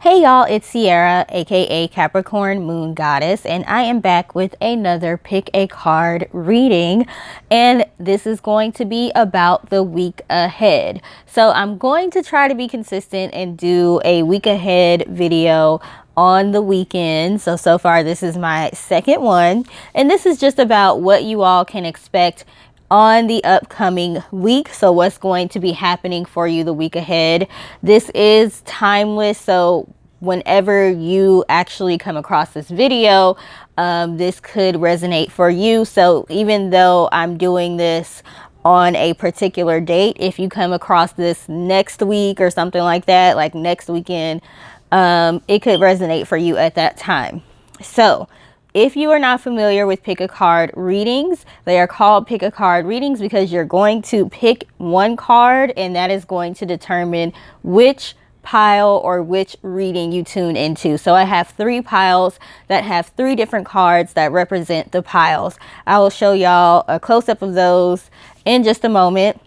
Hey y'all, it's Sierra, aka Capricorn Moon Goddess, and I am back with another pick a card reading, and this is going to be about the week ahead. So I'm going to try to be consistent and do a week ahead video on the weekend. So far this is my second one, and this is just about what you all can expect on the upcoming week. So what's going to be happening for you the week ahead. This is timeless, so whenever you actually come across this video, this could resonate for you. So even though I'm doing this on a particular date, if you come across this next week or something like that, like next weekend, it could resonate for you at that time. So if you are not familiar with pick a card readings, they are called pick a card readings because you're going to pick one card and that is going to determine which pile or which reading you tune into. So I have 3 piles that have 3 different cards that represent the piles. I will show y'all a close-up of those in just a moment.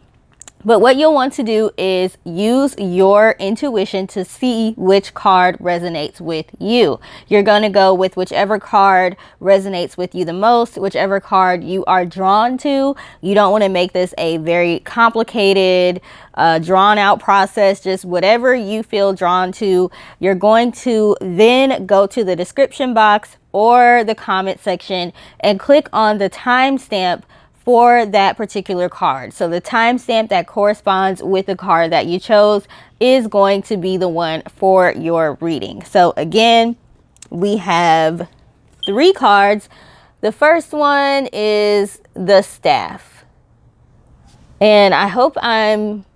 But what you'll want to do is use your intuition to see which card resonates with you. You're going to go with whichever card resonates with you the most, whichever card you are drawn to. You don't want to make this a very complicated, drawn out process. Just whatever you feel drawn to. You're going to then go to the description box or the comment section and click on the timestamp for that particular card. So the timestamp that corresponds with the card that you chose is going to be the one for your reading. So again, we have 3 cards. The first one is the staff. And I hope I'm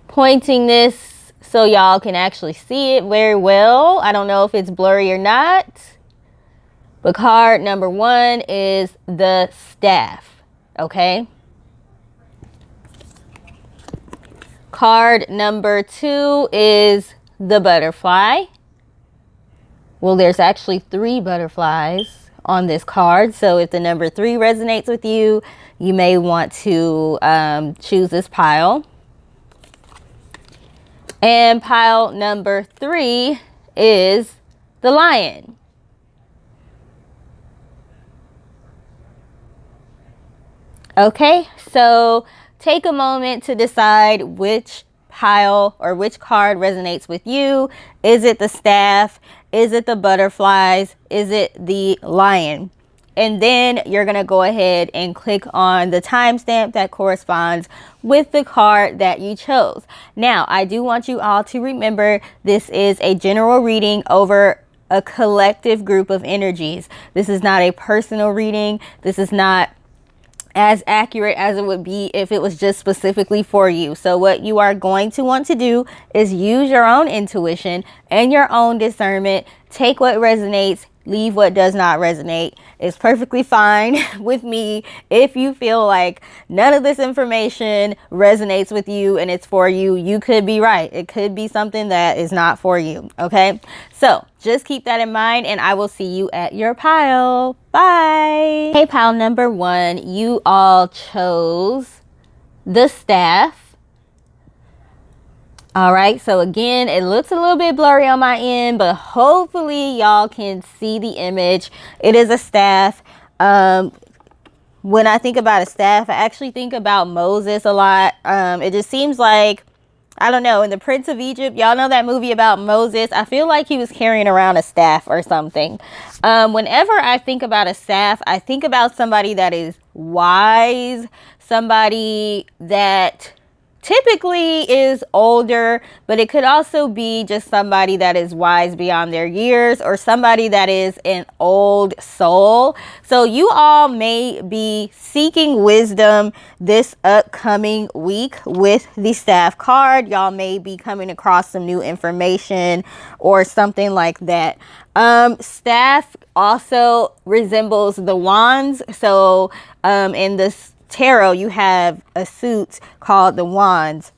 pointing this so y'all can actually see it very well. I don't know if it's blurry or not. But card number 1 is the staff, okay? Card number 2 is the butterfly. Well, there's actually 3 butterflies on this card. So if the number 3 resonates with you, you may want to choose this pile. And pile number 3 is the lion. Okay, so take a moment to decide which pile or which card resonates with you. Is it the staff? Is it the butterflies? Is it the lion? And then you're going to go ahead and click on the timestamp that corresponds with the card that you chose. Now, I do want you all to remember this is a general reading over a collective group of energies. This is not a personal reading. This is not as accurate as it would be if it was just specifically for you. So what you are going to want to do is use your own intuition and your own discernment. Take what resonates, leave what does not resonate. It's perfectly fine with me if you feel like none of this information resonates with you and it's for you. You could be right. It could be something that is not for you. Okay, so just keep that in mind and I will see you at your pile. Bye. Hey, pile number 1, you all chose the staff. All right, so again, it looks a little bit blurry on my end, but hopefully y'all can see the image. It is a staff. When I think about a staff, I actually think about Moses a lot. It just seems like, I don't know, in The Prince of Egypt, y'all know that movie about Moses? I feel like he was carrying around a staff or something. Whenever I think about a staff, I think about somebody that is wise, somebody that typically is older, but it could also be just somebody that is wise beyond their years or somebody that is an old soul. So you all may be seeking wisdom this upcoming week with the staff card. Y'all may be coming across some new information or something like that. Staff also resembles the wands. So in this tarot, you have a suit called the wands.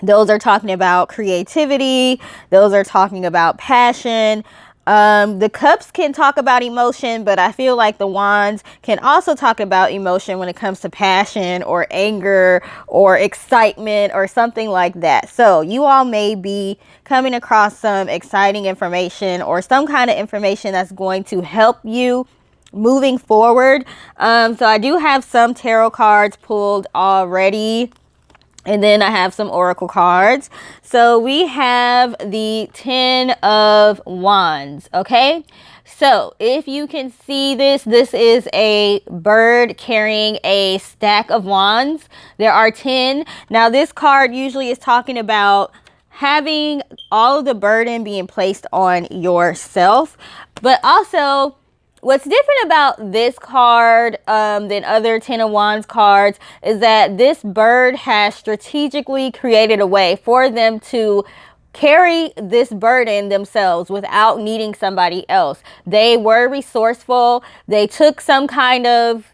Those are talking about creativity. Those are talking about passion. The cups can talk about emotion, but I feel like the wands can also talk about emotion when it comes to passion or anger or excitement or something like that. So you all may be coming across some exciting information or some kind of information that's going to help you moving forward. So I do have some tarot cards pulled already. And then I have some oracle cards. So we have the 10 of Wands, okay? So if you can see this, this is a bird carrying a stack of wands. There are 10. Now this card usually is talking about having all of the burden being placed on yourself, but also what's different about this card than other 10 of Wands cards is that this bird has strategically created a way for them to carry this burden themselves without needing somebody else. They were resourceful. They took some kind of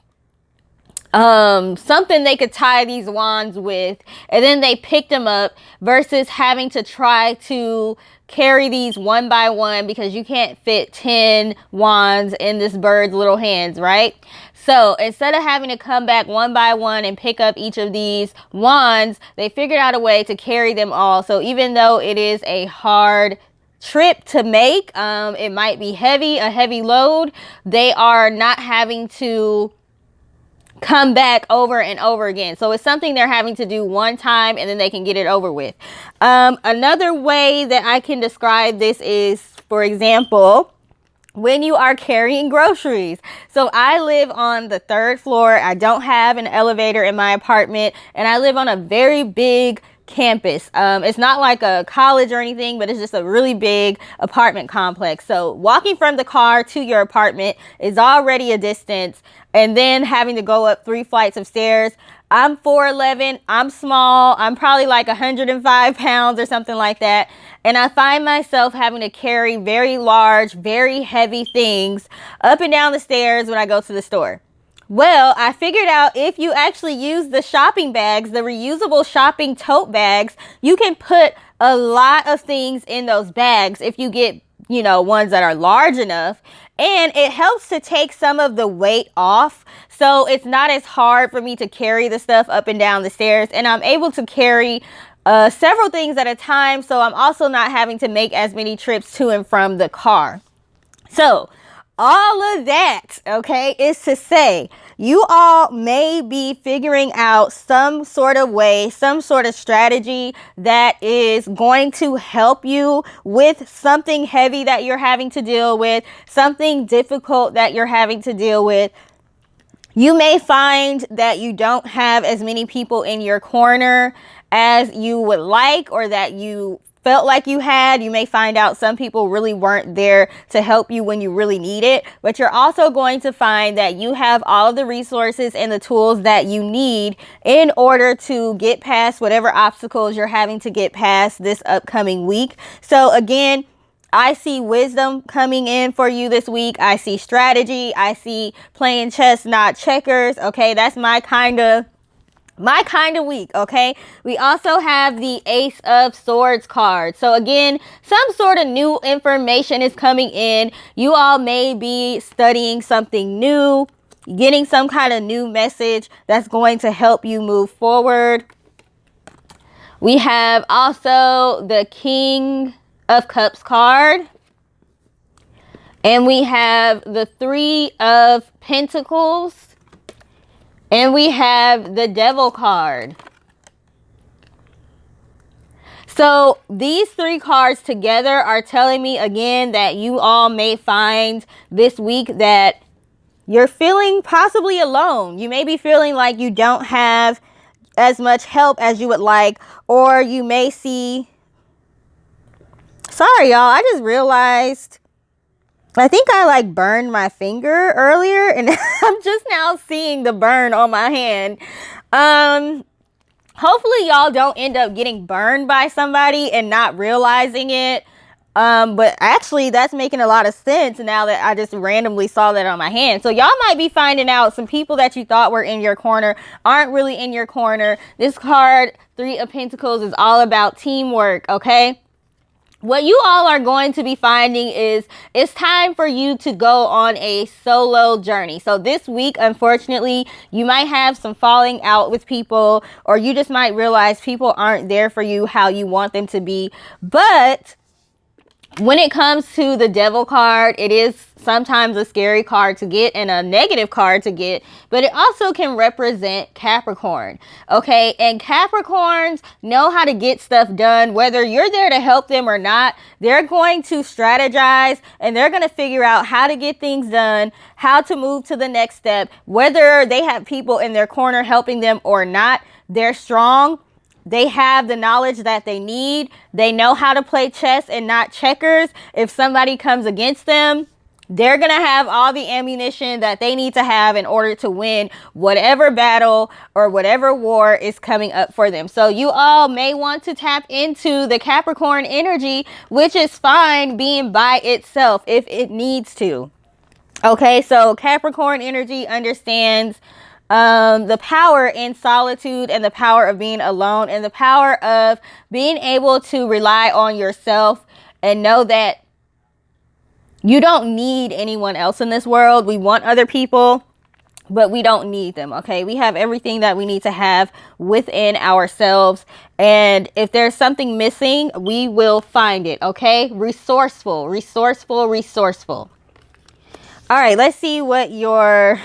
something they could tie these wands with, and then they picked them up versus having to try to carry these one by one, because you can't fit 10 wands in this bird's little hands, right? So instead of having to come back one by one and pick up each of these wands, they figured out a way to carry them all. So even though it is a hard trip to make, it might be a heavy load, they are not having to come back over and over again. So it's something they're having to do one time and then they can get it over with. Another way that I can describe this is, for example, when you are carrying groceries. So I live on the 3rd floor. I don't have an elevator in my apartment, and I live on a very big campus. It's not like a college or anything, but it's just a really big apartment complex. So walking from the car to your apartment is already a distance, and then having to go up 3 flights of stairs. I'm 4'11", I'm small, I'm probably like 105 pounds or something like that. And I find myself having to carry very large, very heavy things up and down the stairs when I go to the store. Well, I figured out if you actually use the shopping bags, the reusable shopping tote bags, you can put a lot of things in those bags if you get, ones that are large enough. And it helps to take some of the weight off. So it's not as hard for me to carry the stuff up and down the stairs. And I'm able to carry several things at a time. So I'm also not having to make as many trips to and from the car. So all of that, okay, is to say you all may be figuring out some sort of way, some sort of strategy that is going to help you with something heavy that you're having to deal with, something difficult that you're having to deal with. You may find that you don't have as many people in your corner as you would like, or that you felt like you had. You may find out some people really weren't there to help you when you really need it, but you're also going to find that you have all of the resources and the tools that you need in order to get past whatever obstacles you're having to get past this upcoming week. So again, I see wisdom coming in for you this week. I see strategy. I see playing chess, not checkers. Okay, that's my kind of week, okay? We also have the Ace of Swords card. So again, some sort of new information is coming in. You all may be studying something new, getting some kind of new message that's going to help you move forward. We have also the King of Cups card. And we have the 3 of Pentacles. And we have the Devil card. So these 3 cards together are telling me again that you all may find this week that you're feeling possibly alone. You may be feeling like you don't have as much help as you would like, or you may see... Sorry, y'all. I just realized I think I burned my finger earlier, and I'm just now seeing the burn on my hand. Hopefully y'all don't end up getting burned by somebody and not realizing it. But actually that's making a lot of sense now that I just randomly saw that on my hand. So y'all might be finding out some people that you thought were in your corner aren't really in your corner. This card, 3 of Pentacles, is all about teamwork, okay? what you all are going to be finding is it's time for you to go on a solo journey. So this week, unfortunately, you might have some falling out with people, or you just might realize people aren't there for you how you want them to be. But when it comes to the devil card, it is sometimes a scary card to get and a negative card to get, but it also can represent Capricorn. Okay, and Capricorns know how to get stuff done, whether you're there to help them or not. They're going to strategize and they're going to figure out how to get things done, how to move to the next step, whether they have people in their corner helping them or not. They're strong. They have the knowledge that they need. They know how to play chess and not checkers. If somebody comes against them, they're going to have all the ammunition that they need to have in order to win whatever battle or whatever war is coming up for them. So you all may want to tap into the Capricorn energy, which is fine being by itself if it needs to. Okay, so Capricorn energy understands the power in solitude and the power of being alone and the power of being able to rely on yourself and know that you don't need anyone else in this world. We want other people, but we don't need them. Okay, we have everything that we need to have within ourselves, and if there's something missing, we will find it. Okay, resourceful, resourceful, resourceful. All right, let's see what your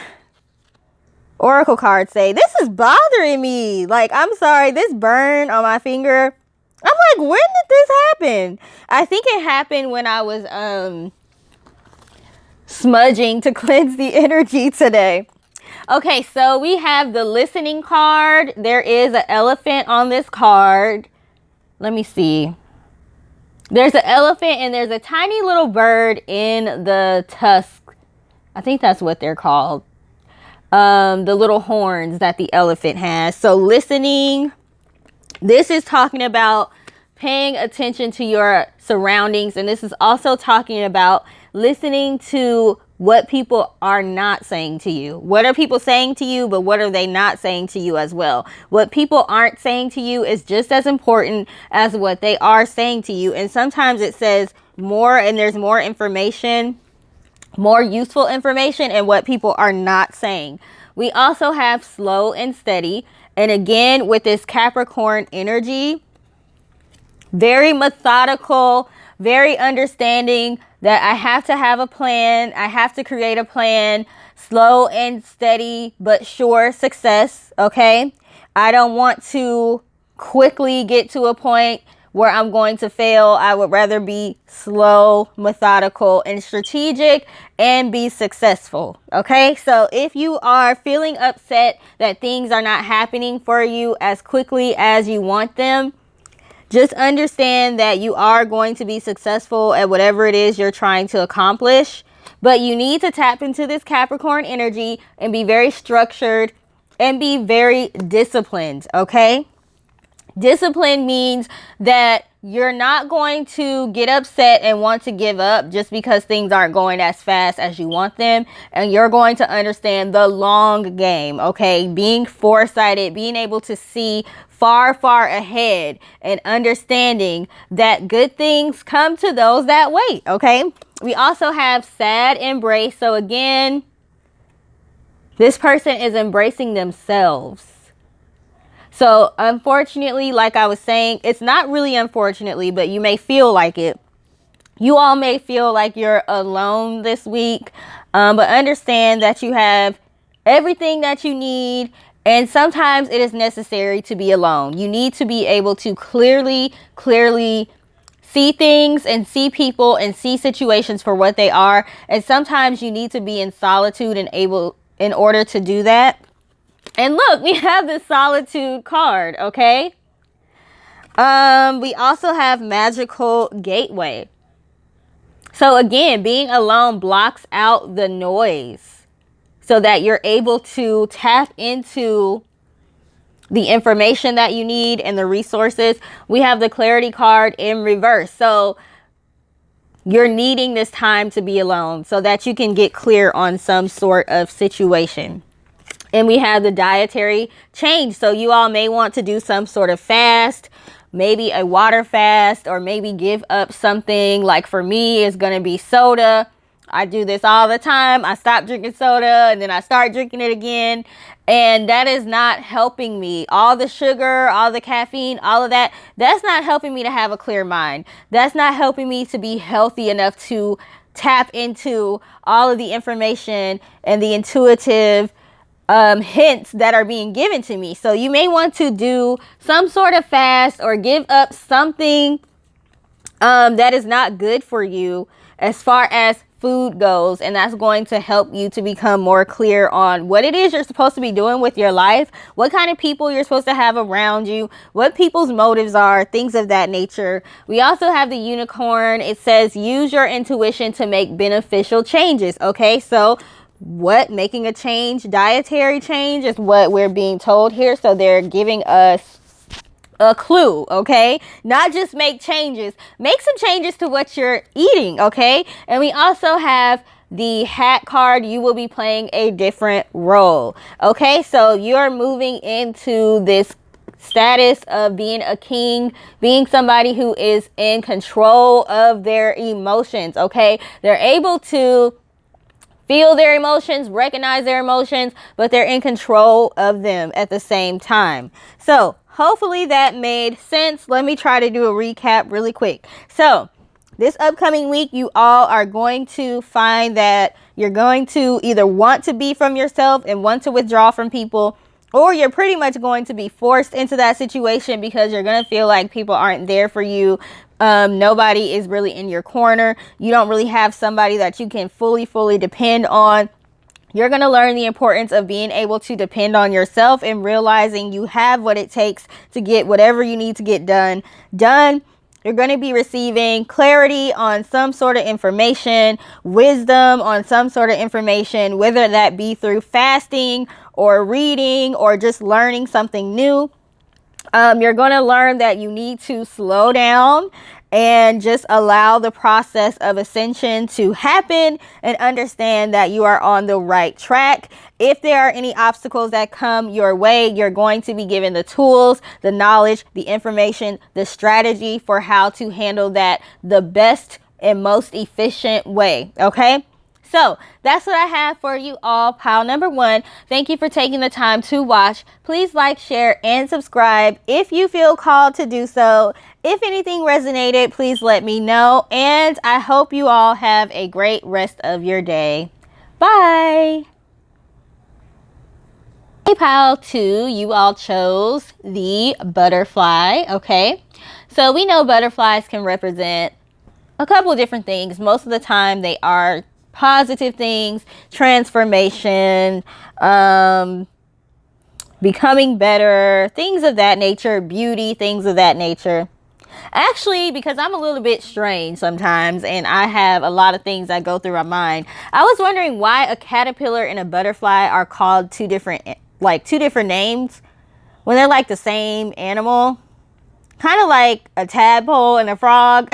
oracle cards say. This is bothering me. Like, I'm sorry, this burn on my finger. I'm like, when did this happen? I think it happened when I was smudging to cleanse the energy today. Okay, so we have the listening card. There is an elephant on this card. Let me see. There's an elephant and there's a tiny little bird in the tusk. I think that's what they're called. The little horns that the elephant has. So listening, this is talking about paying attention to your surroundings. And this is also talking about listening to what people are not saying to you. What are people saying to you, but what are they not saying to you as well? What people aren't saying to you is just as important as what they are saying to you. And sometimes it says more and there's more information, more useful information, and what people are not saying. We also have slow and steady. And again, with this Capricorn energy, very methodical, very understanding that I have to have a plan. I have to create a plan. Slow and steady, but sure success. Okay. I don't want to quickly get to a point where I'm going to fail. I would rather be slow, methodical, and strategic and be successful. Okay, so if you are feeling upset that things are not happening for you as quickly as you want them, just understand that you are going to be successful at whatever it is you're trying to accomplish. But you need to tap into this Capricorn energy and be very structured and be very disciplined. Okay. Discipline means that you're not going to get upset and want to give up just because things aren't going as fast as you want them. And you're going to understand the long game, okay? Being foresighted, being able to see far, far ahead, and understanding that good things come to those that wait, okay? We also have sad embrace. So again, this person is embracing themselves. So unfortunately, like I was saying, it's not really unfortunately, but you may feel like it. You all may feel like you're alone this week, but understand that you have everything that you need. And sometimes it is necessary to be alone. You need to be able to clearly see things and see people and see situations for what they are. And sometimes you need to be in solitude and able in order to do that. And look, we have the solitude card, okay? We also have magical gateway. So again, being alone blocks out the noise so that you're able to tap into the information that you need and the resources. We have the clarity card in reverse. So you're needing this time to be alone so that you can get clear on some sort of situation. And we have the dietary change. So you all may want to do some sort of fast, maybe a water fast, or maybe give up something. Like for me, it's going to be soda. I do this all the time. I stop drinking soda and then I start drinking it again. And that is not helping me. All the sugar, all the caffeine, all of that, that's not helping me to have a clear mind. That's not helping me to be healthy enough to tap into all of the information and the intuitive hints that are being given to me. So you may want to do some sort of fast or give up something that is not good for you as far as food goes, and that's going to help you to become more clear on what it is you're supposed to be doing with your life, what kind of people you're supposed to have around you, what people's motives are, things of that nature. We also have the unicorn. It says use your intuition to make beneficial changes. Okay, so what making a change, dietary change, is what we're being told here. So they're giving us a clue, okay? Not just make changes, make some changes to what you're eating, okay? And we also have the hat card. You will be playing a different role, okay? So you're moving into this status of being a king, being somebody who is in control of their emotions, okay? They're able to feel their emotions, recognize their emotions, but they're in control of them at the same time. So hopefully that made sense. Let me try to do a recap really quick. So this upcoming week, you all are going to find that you're going to either want to be from yourself and want to withdraw from people, or you're pretty much going to be forced into that situation because you're going to feel like people aren't there for you. Nobody is really in your corner. You don't really have somebody that you can fully depend on. You're going to learn the importance of being able to depend on yourself and realizing you have what it takes to get whatever you need to get done. You're going to be receiving clarity on some sort of information, wisdom on some sort of information, whether that be through fasting or reading or just learning something new. You're going to learn that you need to slow down and just allow the process of ascension to happen and understand that you are on the right track. If there are any obstacles that come your way, you're going to be given the tools, the knowledge, the information, the strategy for how to handle that the best and most efficient way. Okay? So that's what I have for you all. Pile number one. Thank you for taking the time to watch. Please like, share, and subscribe if you feel called to do so. If anything resonated, please let me know. And I hope you all have a great rest of your day. Bye. Hey, pile two, you all chose the butterfly. Okay. So we know butterflies can represent a couple of different things. Most of the time they are positive things, transformation, becoming better, things of that nature, beauty, things of that nature. Actually, because I'm a little bit strange sometimes and I have a lot of things that go through my mind, I was wondering why a caterpillar and a butterfly are called two different names when they're like the same animal. Kind of like a tadpole and a frog.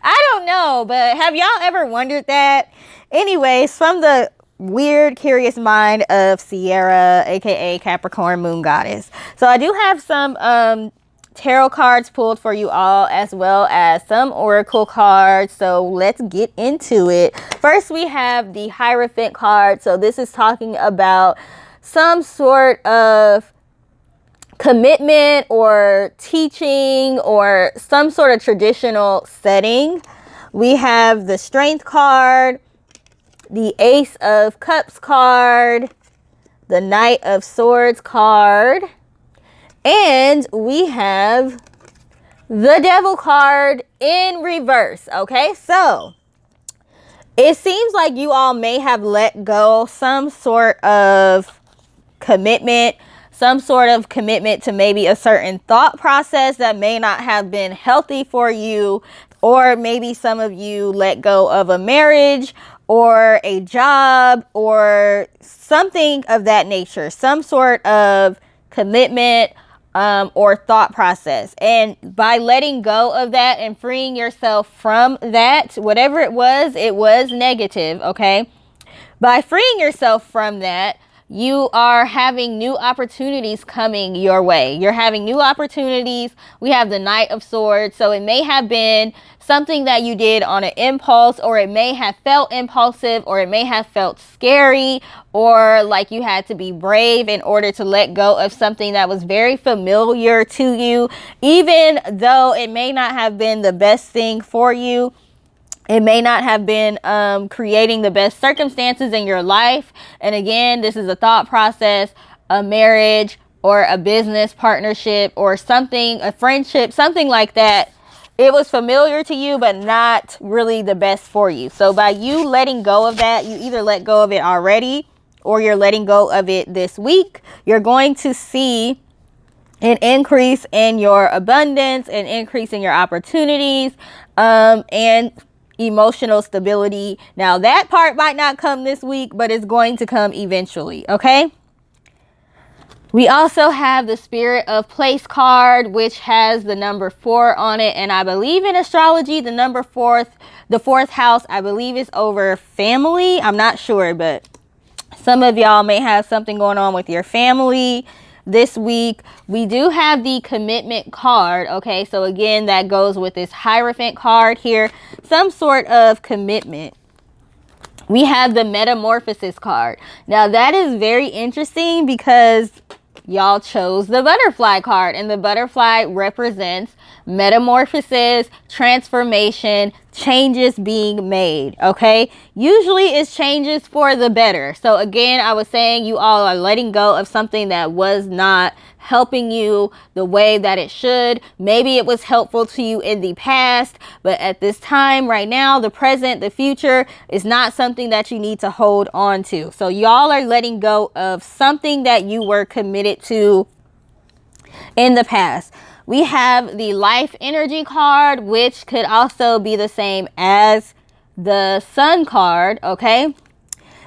I don't know, but have y'all ever wondered that? Anyways, from the weird, curious mind of Sierra, aka Capricorn Moon Goddess. So I do have some tarot cards pulled for you all, as well as some oracle cards. So let's get into it. First, we have the Hierophant card. So this is talking about some sort of commitment or teaching or some sort of traditional setting. We have the Strength card, the Ace of Cups card, the Knight of Swords card, and we have the Devil card in reverse. Okay, so it seems like you all may have let go some sort of commitment, some sort of commitment to maybe a certain thought process that may not have been healthy for you, or maybe some of you let go of a marriage or a job or something of that nature, some sort of commitment or thought process. And by letting go of that and freeing yourself from that, whatever it was negative, okay? By freeing yourself from that, you are having new opportunities coming your way. You're having new opportunities. We have the Knight of Swords. So it may have been something that you did on an impulse, or it may have felt impulsive, or it may have felt scary, or like you had to be brave in order to let go of something that was very familiar to you, even though it may not have been the best thing for you. It may not have been creating the best circumstances in your life. And again, this is a thought process, a marriage or a business partnership or something, a friendship, something like that. It was familiar to you, but not really the best for you. So by you letting go of that, you either let go of it already or you're letting go of it this week. You're going to see an increase in your abundance, an increase in your opportunities, and emotional stability. Now that part might not come this week, but it's going to come eventually. Okay. We also have the Spirit of Place card, which has the number 4 on it. And I believe in astrology, the number 4, the 4th house, I believe is over family. I'm not sure, but some of y'all may have something going on with your family this week. We do have the Commitment card. Okay, so again, that goes with this Hierophant card here, some sort of commitment. We have the Metamorphosis card. Now that is very interesting because y'all chose the Butterfly card, and the butterfly represents metamorphosis, transformation, changes being made. Okay, usually it's changes for the better. So again, I was saying you all are letting go of something that was not helping you the way that it should. Maybe it was helpful to you in the past, but at this time right now, the present, the future is not something that you need to hold on to. So y'all are letting go of something that you were committed to in the past. We have the Life Energy card, which could also be the same as the Sun card. Okay.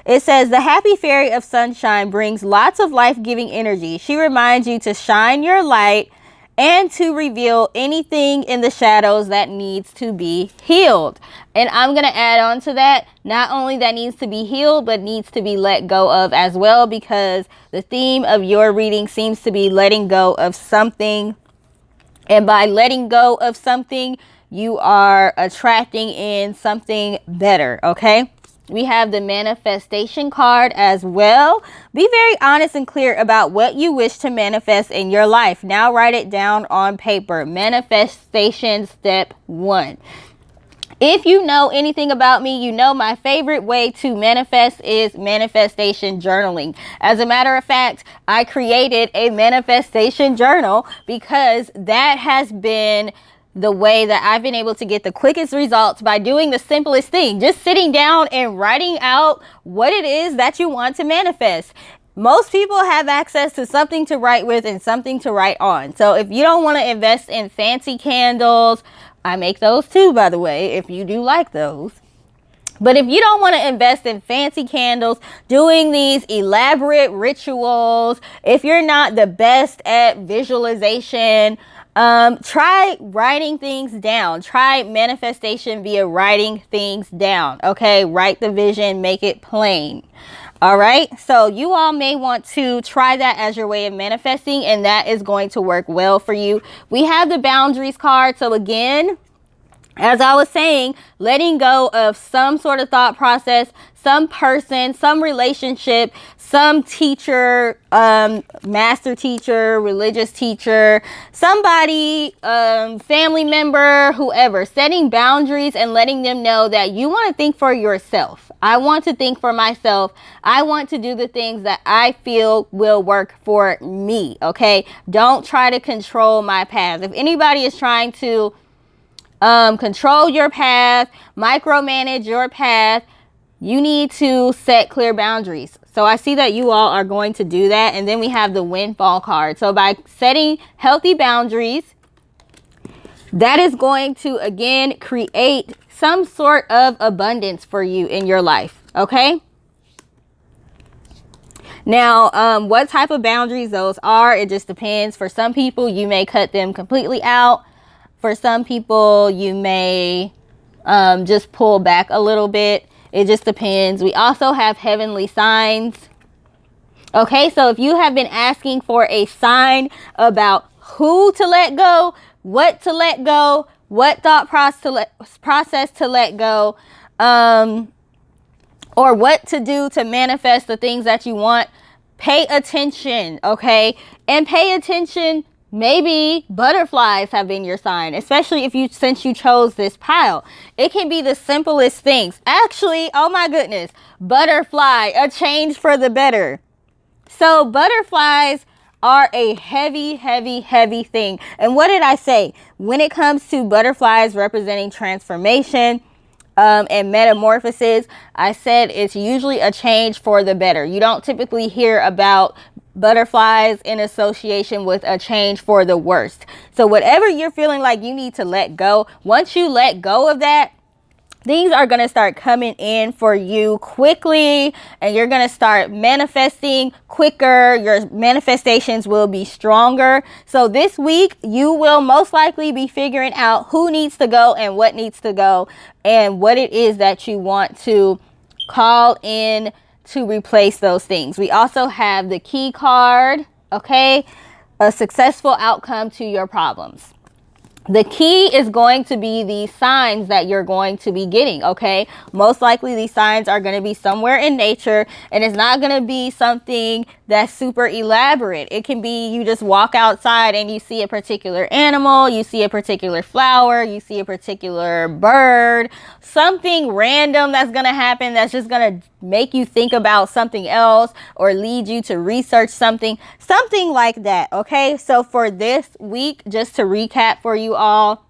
It says the happy fairy of sunshine brings lots of life-giving energy. She reminds you to shine your light and to reveal anything in the shadows that needs to be healed. And I'm going to add on to that, not only that needs to be healed, but needs to be let go of as well, because the theme of your reading seems to be letting go of something. And by letting go of something, you are attracting in something better. Okay. We have the Manifestation card as well. Be very honest and clear about what you wish to manifest in your life. Now write it down on paper. Manifestation step 1. If you know anything about me, you know my favorite way to manifest is manifestation journaling. As a matter of fact, I created a manifestation journal because that has been the way that I've been able to get the quickest results by doing the simplest thing, just sitting down and writing out what it is that you want to manifest. Most people have access to something to write with and something to write on. So if you don't want to invest in fancy candles, I make those too, by the way, if you do like those. But if you don't want to invest in fancy candles, doing these elaborate rituals, if you're not the best at visualization, try writing things down. Try manifestation via writing things down. Okay, write the vision, make it plain. All right, so you all may want to try that as your way of manifesting, and that is going to work well for you. We have the Boundaries card. So again, as I was saying, letting go of some sort of thought process, some person, some relationship, some teacher, master teacher, religious teacher, somebody, family member, whoever, setting boundaries and letting them know that you want to think for yourself. I want to think for myself. I want to do the things that I feel will work for me. Okay. Don't try to control my path. If anybody is trying to control your path, micromanage your path, you need to set clear boundaries. So I see that you all are going to do that. And then we have the Windfall card. So by setting healthy boundaries, that is going to, again, create some sort of abundance for you in your life. Okay. Now, what type of boundaries those are, it just depends. For some people, you may cut them completely out. For some people, you may just pull back a little bit. It just depends. We also have heavenly signs. Okay, so if you have been asking for a sign about who to let go, what to let go, what thought process to let go, or what to do to manifest the things that you want, pay attention, okay? And pay attention. Maybe butterflies have been your sign, especially since you chose this pile. It can be the simplest things. Actually, oh my goodness, butterfly, a change for the better. So butterflies are a heavy, heavy, heavy thing. And what did I say? When it comes to butterflies representing transformation, and metamorphosis, I said it's usually a change for the better. You don't typically hear about butterflies in association with a change for the worst. So whatever you're feeling like you need to let go, once you let go of that, things are going to start coming in for you quickly, and you're going to start manifesting quicker. Your manifestations will be stronger. So this week, you will most likely be figuring out who needs to go and what needs to go, and what it is that you want to call in to replace those things. We also have the key card, okay? A successful outcome to your problems. The key is going to be the signs that you're going to be getting, okay? Most likely these signs are going to be somewhere in nature, and it's not going to be something that's super elaborate. It can be you just walk outside and you see a particular animal, you see a particular flower, you see a particular bird, something random that's going to happen that's just going to make you think about something else or lead you to research something like that, okay? So for this week, just to recap for you all,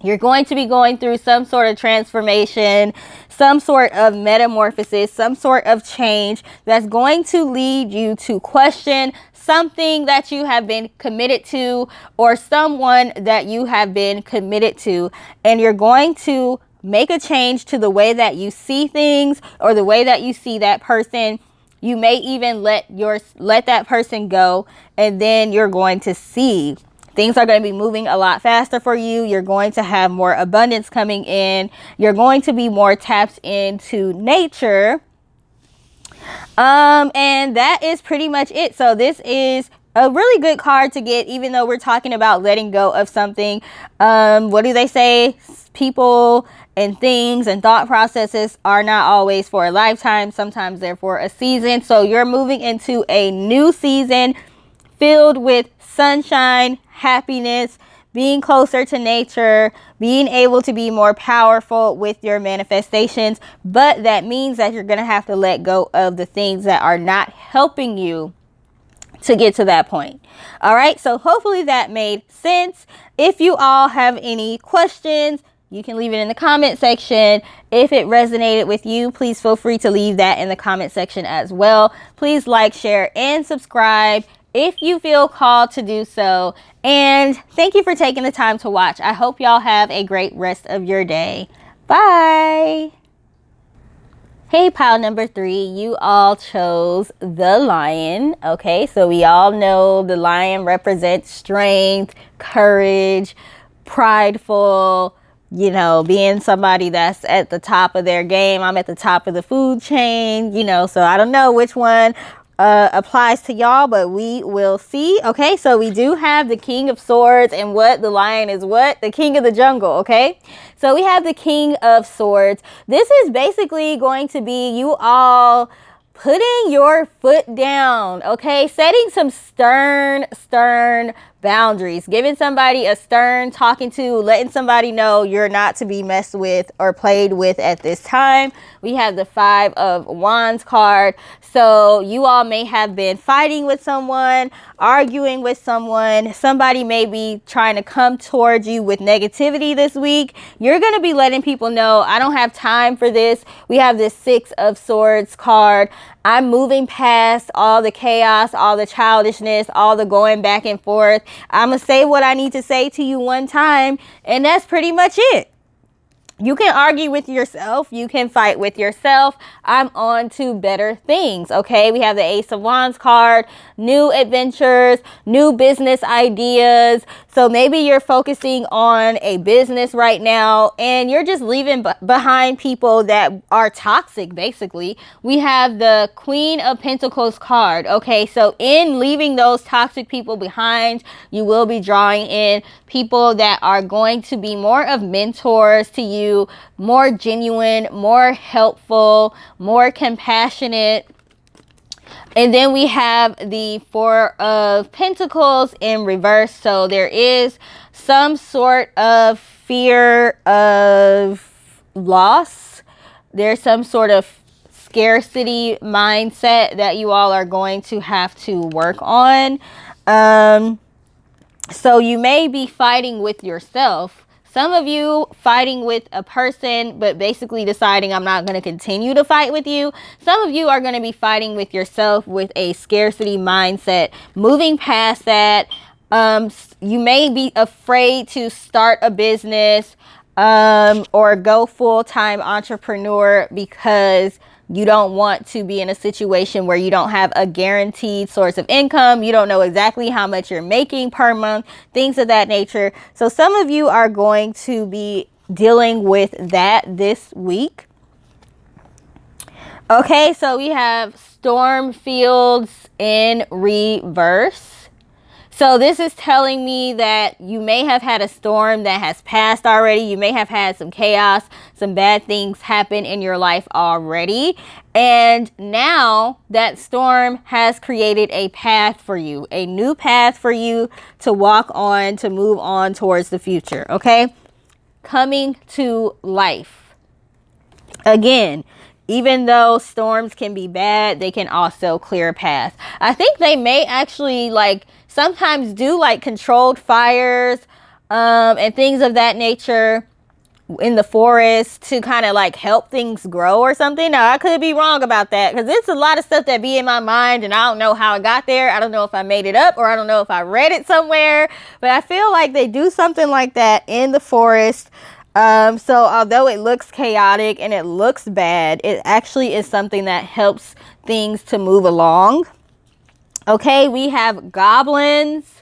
you're going to be going through some sort of transformation, some sort of metamorphosis, some sort of change that's going to lead you to question something that you have been committed to or someone that you have been committed to. And you're going to make a change to the way that you see things or the way that you see that person. You may even let that person go, and then you're going to see things are going to be moving a lot faster for you. You're going to have more abundance coming in. You're going to be more tapped into nature. And that is pretty much it. So this is a really good card to get, even though we're talking about letting go of something. What do they say? People and things and thought processes are not always for a lifetime. Sometimes they're for a season. So you're moving into a new season filled with sunshine, happiness, being closer to nature, being able to be more powerful with your manifestations. But that means that you're going to have to let go of the things that are not helping you to get to that point. All right. So hopefully that made sense. If you all have any questions, you can leave it in the comment section. If it resonated with you, please feel free to leave that in the comment section as well. Please like, share, and subscribe if you feel called to do so. And thank you for taking the time to watch. I hope y'all have a great rest of your day. Bye. Hey, pile number 3, you all chose the lion. Okay, so we all know the lion represents strength, courage, prideful, you know, being somebody that's at the top of their game. I'm at the top of the food chain, you know, so I don't know which one applies to y'all, but we will see. Okay, so we do have the King of Swords, and what the lion is what? The king of the jungle. Okay, so we have the King of Swords. This is basically going to be you all putting your foot down, okay, setting some stern boundaries, giving somebody a stern talking to, letting somebody know you're not to be messed with or played with at this time. We have the 5 of Wands card. So you all may have been fighting with someone, arguing with someone. Somebody may be trying to come towards you with negativity this week. You're going to be letting people know, I don't have time for this. We have this 6 of Swords card. I'm moving past all the chaos, all the childishness, all the going back and forth. I'm going to say what I need to say to you one time, and that's pretty much it. You can argue with yourself. You can fight with yourself. I'm on to better things. Okay. We have the Ace of Wands card, new adventures, new business ideas. So maybe you're focusing on a business right now and you're just leaving behind people that are toxic. Basically, we have the Queen of Pentacles card. Okay. So in leaving those toxic people behind, you will be drawing in people that are going to be more of mentors to you, more genuine, more helpful, more compassionate. And then we have the Four of Pentacles in reverse. So there is some sort of fear of loss. There's some sort of scarcity mindset that you all are going to have to work on. So you may be fighting with yourself. Some of you fighting with a person, but basically deciding I'm not going to continue to fight with you. Some of you are going to be fighting with yourself with a scarcity mindset, moving past that. You may be afraid to start a business or go full-time entrepreneur because you don't want to be in a situation where you don't have a guaranteed source of income. You don't know exactly how much you're making per month, things of that nature. So some of you are going to be dealing with that this week. Okay, so we have storm fields in reverse. So this is telling me that you may have had a storm that has passed already. You may have had some chaos, some bad things happen in your life already. And now that storm has created a path for you, a new path for you to walk on, to move on towards the future. Okay? Coming to life. Again, even though storms can be bad, they can also clear a path. I think they may actually sometimes do controlled fires and things of that nature in the forest to kind of help things grow or something. Now, I could be wrong about that because it's a lot of stuff that be in my mind and I don't know how I got there. I don't know if I made it up or I don't know if I read it somewhere, but I feel like they do something like that in the forest. So although it looks chaotic and it looks bad, it actually is something that helps things to move along. Okay, we have goblins.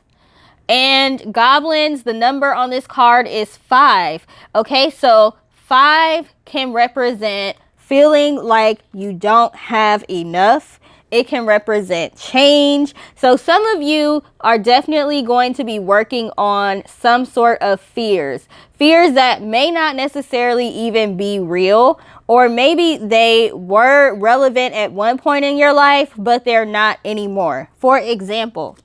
And goblins, the number on this card is 5. Okay, so 5 can represent feeling like you don't have enough. It can represent change. So some of you are definitely going to be working on some sort of fears that may not necessarily even be real, or maybe they were relevant at one point in your life, but they're not anymore. For example,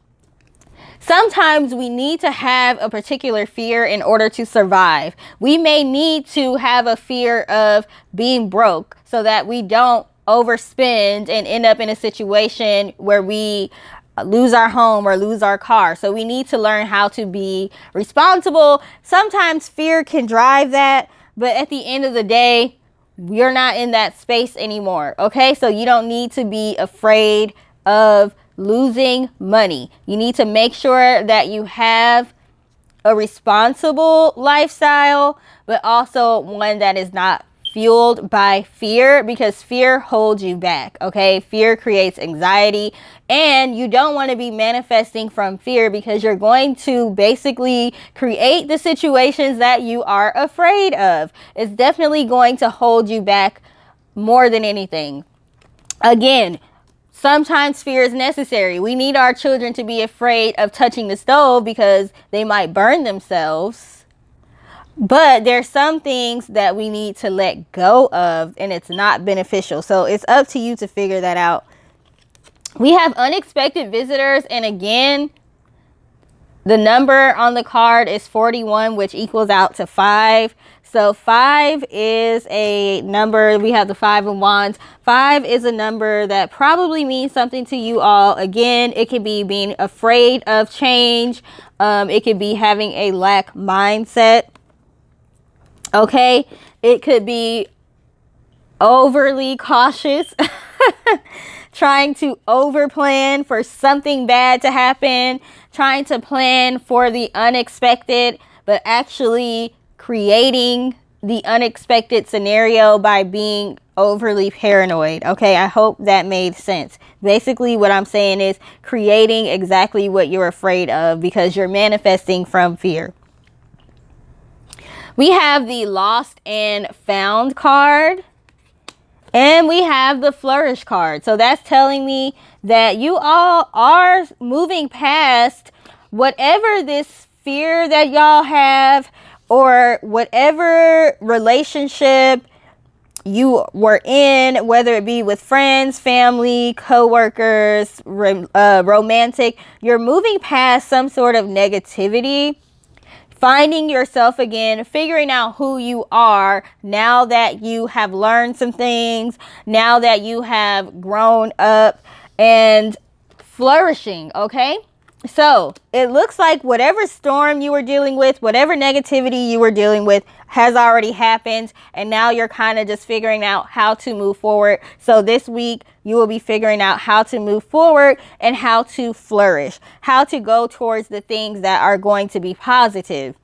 sometimes we need to have a particular fear in order to survive. We may need to have a fear of being broke so that we don't overspend and end up in a situation where we lose our home or lose our car. So we need to learn how to be responsible. Sometimes fear can drive that, but at the end of the day, you're not in that space anymore. Okay, so you don't need to be afraid of losing money. You need to make sure that you have a responsible lifestyle, but also one that is not fueled by fear, because fear holds you back. Okay, fear creates anxiety, and you don't want to be manifesting from fear because you're going to basically create the situations that you are afraid of. It's definitely going to hold you back more than anything. Again, sometimes fear is necessary. We need our children to be afraid of touching the stove because they might burn themselves. But there's some things that we need to let go of, and it's not beneficial. So it's up to you to figure that out. We have unexpected visitors. And again, the number on the card is 41, which equals out to 5. So 5 is a number. We have the 5 of Wands. 5 is a number that probably means something to you all. Again, it could be being afraid of change. It could be having a lack mindset. Okay, it could be overly cautious, trying to overplan for something bad to happen, trying to plan for the unexpected, but actually creating the unexpected scenario by being overly paranoid. Okay, I hope that made sense. Basically, what I'm saying is creating exactly what you're afraid of because you're manifesting from fear. We have the lost and found card. And we have the flourish card. So that's telling me that you all are moving past whatever this fear that y'all have or whatever relationship you were in, whether it be with friends, family, co-workers, romantic. You're moving past some sort of negativity, finding yourself again, figuring out who you are now that you have learned some things, now that you have grown up, and flourishing. Okay, so it looks like whatever storm you were dealing with, whatever negativity you were dealing with has already happened, and now you're kind of just figuring out how to move forward. So this week you will be figuring out how to move forward and how to flourish, how to go towards the things that are going to be positive.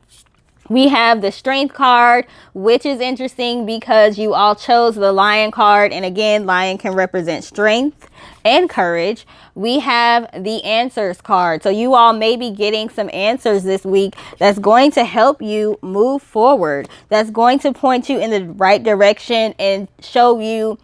We have the strength card, which is interesting because you all chose the lion card. And again, lion can represent strength and courage. We have the answers card. So you all may be getting some answers this week that's going to help you move forward. That's going to point you in the right direction and show you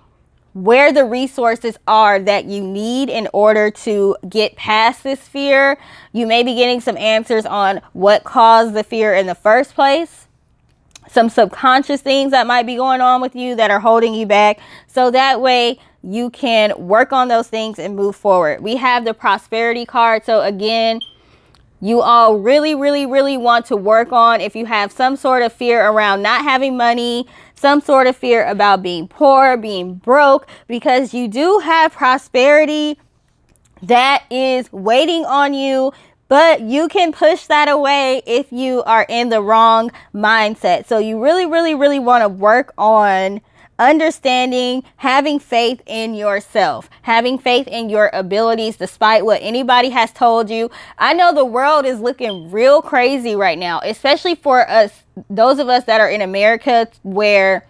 where the resources are that you need in order to get past this fear. You may be getting some answers on what caused the fear in the first place, some subconscious things that might be going on with you that are holding you back, so that way you can work on those things and move forward. We have the prosperity card. So again, you all really want to work on, if you have some sort of fear around not having money, some sort of fear about being poor, being broke, because you do have prosperity that is waiting on you, but you can push that away if you are in the wrong mindset. So you really want to work on understanding, having faith in yourself, having faith in your abilities despite what anybody has told you. I know the world is looking real crazy right now, especially for us, those of us that are in America, where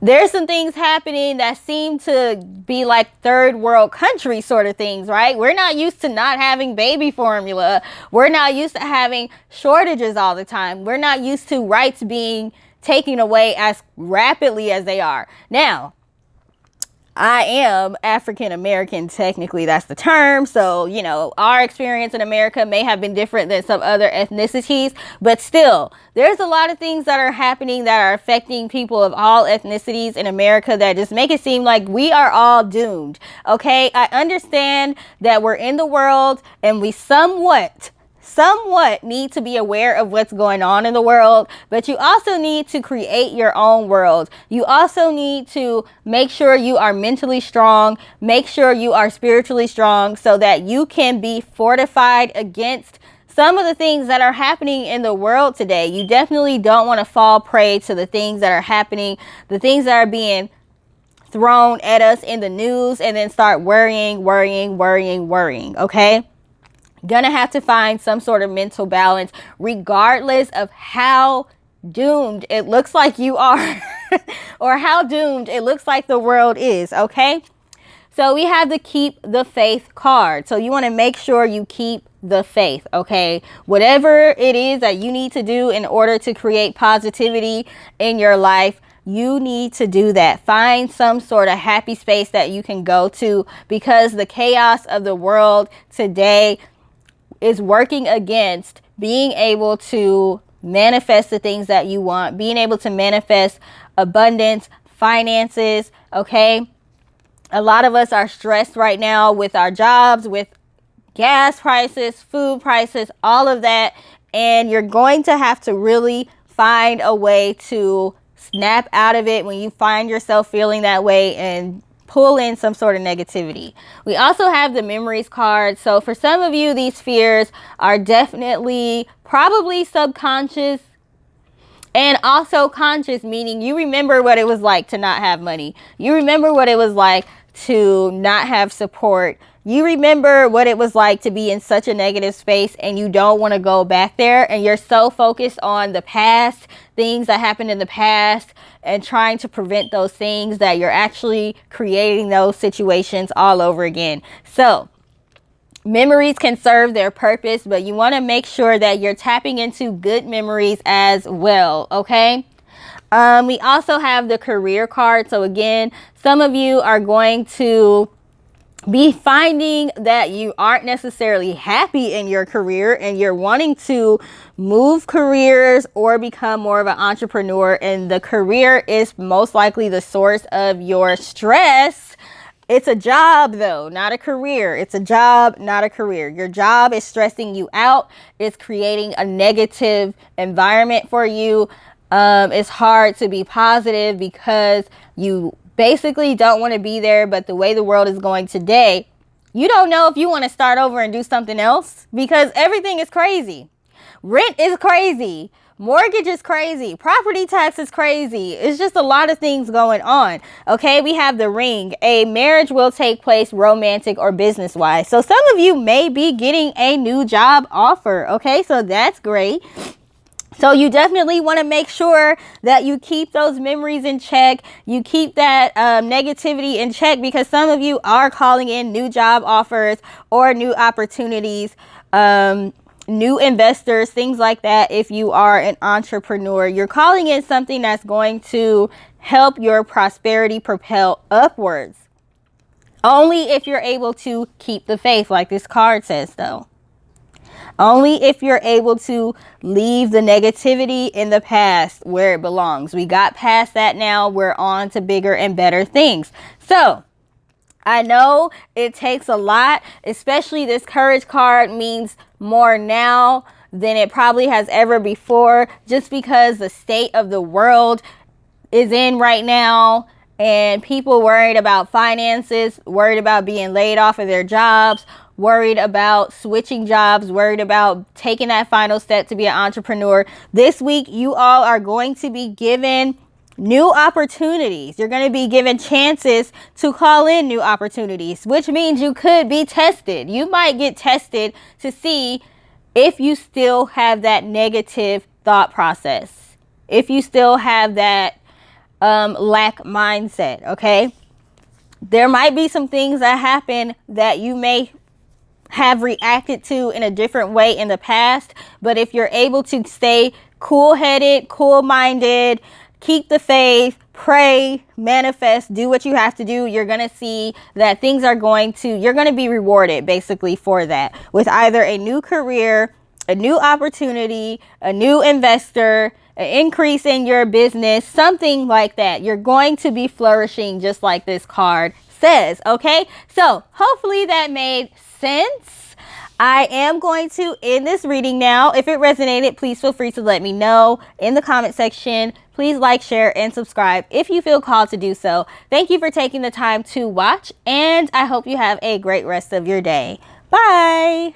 there's some things happening that seem to be like third world country sort of things, right? We're not used to not having baby formula. We're not used to having shortages all the time. We're not used to rights being taken away as rapidly as they are. Now, I am African American, technically that's the term. So, you know, our experience in America may have been different than some other ethnicities, but still, there's a lot of things that are happening that are affecting people of all ethnicities in America that just make it seem like we are all doomed. Okay, I understand that we're in the world and we somewhat need to be aware of what's going on in the world, but you also need to create your own world. You also need to make sure you are mentally strong, make sure you are spiritually strong, so that you can be fortified against some of the things that are happening in the world today. You definitely don't want to fall prey to the things that are happening, the things that are being thrown at us in the news, and then start worrying, okay? Gonna have to find some sort of mental balance regardless of how doomed it looks like you are or how doomed it looks like the world is, okay? So we have the keep the faith card. So you want to make sure you keep the faith, okay? Whatever it is that you need to do in order to create positivity in your life, you need to do that. Find some sort of happy space that you can go to, because the chaos of the world today is working against being able to manifest the things that you want, being able to manifest abundance, finances, okay? A lot of us are stressed right now with our jobs, with gas prices, food prices, all of that. And you're going to have to really find a way to snap out of it when you find yourself feeling that way and pull in some sort of negativity. We also have the memories card. So for some of you, these fears are definitely probably subconscious and also conscious, meaning you remember what it was like to not have money. You remember what it was like to not have support, You remember what it was like to be in such a negative space and you don't want to go back there, and you're so focused on the past, things that happened in the past, and trying to prevent those things that you're actually creating those situations all over again. So memories can serve their purpose, but you want to make sure that you're tapping into good memories as well, okay? We also have the career card. So again, some of you are going to be finding that you aren't necessarily happy in your career and you're wanting to move careers or become more of an entrepreneur, and the career is most likely the source of your stress. It's a job though, not a career. It's a job, not a career. Your job is stressing you out. It's creating a negative environment for you. It's hard to be positive because you basically don't want to be there, but the way the world is going today, you don't know if you want to start over and do something else because everything is crazy. Rent is crazy. Mortgage is crazy. Property tax is crazy. It's just a lot of things going on. Okay, we have the ring. A marriage will take place romantic or business wise. So some of you may be getting a new job offer. Okay, so that's great. So you definitely want to make sure that you keep those memories in check. You keep that negativity in check, because some of you are calling in new job offers or new opportunities, new investors, things like that. If you are an entrepreneur, you're calling in something that's going to help your prosperity propel upwards. Only if you're able to keep the faith, like this card says, though. Only if you're able to leave the negativity in the past where it belongs. We got past that now. We're on to bigger and better things. So I know it takes a lot, especially this courage card means more now than it probably has ever before, just because the state of the world is in right now, and people worried about finances, worried about being laid off of their jobs, worried about switching jobs, worried about taking that final step to be an entrepreneur. This week, you all are going to be given new opportunities. You're going to be given chances to call in new opportunities, which means you could be tested. You might get tested to see if you still have that negative thought process, if you still have that lack mindset. Okay, there might be some things that happen that you may have reacted to in a different way in the past, but if you're able to stay cool-headed, cool-minded, keep the faith, pray, manifest, do what you have to do, you're going to see that things are you're going to be rewarded basically for that, with either a new career, a new opportunity, a new investor, an increase in your business, something like that. You're going to be flourishing just like this card says. Okay, so hopefully that made sense. I am going to end this reading now. If it resonated, please feel free to let me know in the comment section. Please like, share, and subscribe if you feel called to do so. Thank you for taking the time to watch, and I hope you have a great rest of your day. Bye.